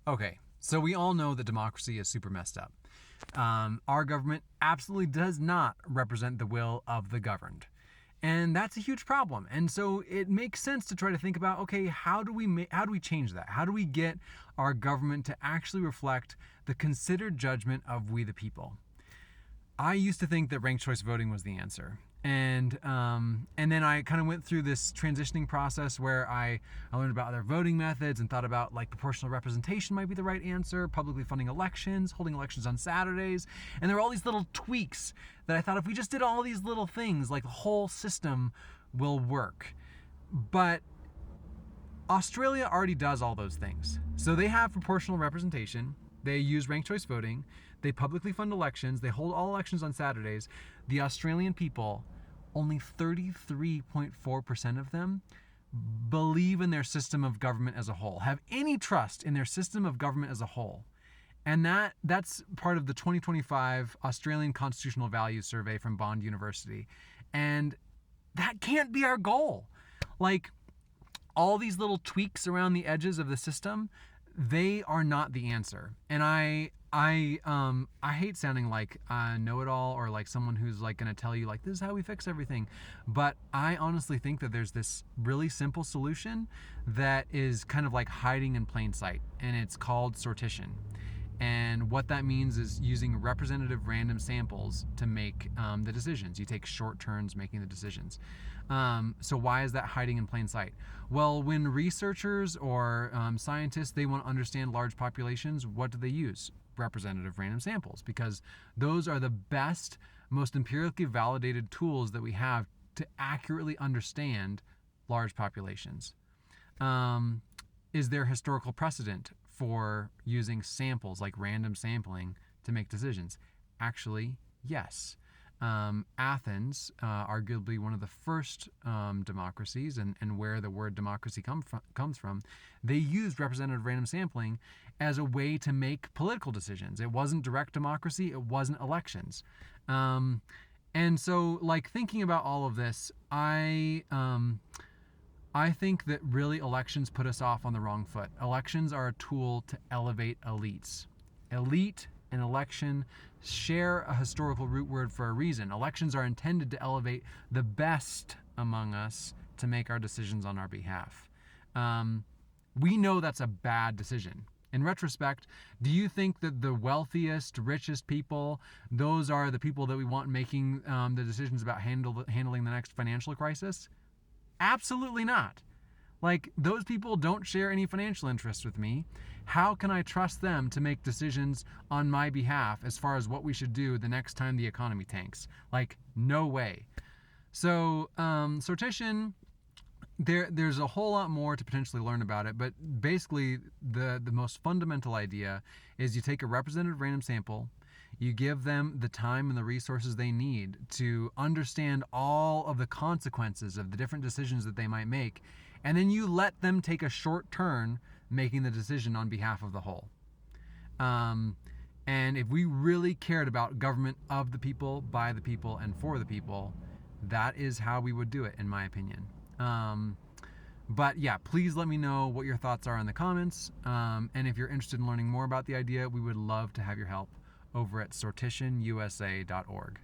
Okay, so we all know that democracy is super messed up. Our government absolutely does not represent the will of the governed. And that's a huge problem. And so it makes sense to try to think about, okay, how do we change that? How do we get our government to actually reflect the considered judgment of we the people? I used to think that ranked choice voting was the answer. And then I kind of went through this transitioning process where I learned about other voting methods and thought about like proportional representation might be the right answer, publicly funding elections, holding elections on Saturdays. And there were all these little tweaks that I thought if we just did all these little things, like the whole system will work. But Australia already does all those things. So they have proportional representation. They use ranked choice voting. They publicly fund elections. They hold all elections on Saturdays. The Australian people, only 33.4% of them believe in their system of government as a whole, have any trust in their system of government as a whole. And that's part of the 2025 Australian Constitutional Values Survey from Bond University. And that can't be our goal. Like, all these little tweaks around the edges of the system, they are not the answer. And I hate sounding like a know-it-all or like someone who's like going to tell you like this is how we fix everything. But I honestly think that there's this really simple solution that is kind of like hiding in plain sight, and it's called sortition. And what that means is using representative random samples to make the decisions. You take short turns making the decisions. So why is that hiding in plain sight? Well, when researchers or scientists, they want to understand large populations, what do they use? Representative random samples, because those are the best, most empirically validated tools that we have to accurately understand large populations. Is there historical precedent for using samples like random sampling to make decisions? Actually, yes. Athens, arguably one of the first democracies, and where the word democracy comes from, they used representative random sampling as a way to make political decisions. It wasn't direct democracy, it wasn't elections. And so, like, thinking about all of this, I think that really elections put us off on the wrong foot. Elections are a tool to elevate elites. Elite and election share a historical root word for a reason. Elections are intended to elevate the best among us to make our decisions on our behalf. We know that's a bad decision. In retrospect, do you think that the wealthiest, richest people, those are the people that we want making the decisions about handling the next financial crisis? Absolutely not. Like, those people don't share any financial interests with me. How can I trust them to make decisions on my behalf as far as what we should do the next time the economy tanks? Like, no way. So, sortition, there's a whole lot more to potentially learn about it, but basically the most fundamental idea is you take a representative random sample, you give them the time and the resources they need to understand all of the consequences of the different decisions that they might make, and then you let them take a short turn making the decision on behalf of the whole. And if we really cared about government of the people, by the people, and for the people, that is how we would do it, in my opinion. But yeah, please let me know what your thoughts are in the comments. And if you're interested in learning more about the idea, we would love to have your help over at sortitionusa.org.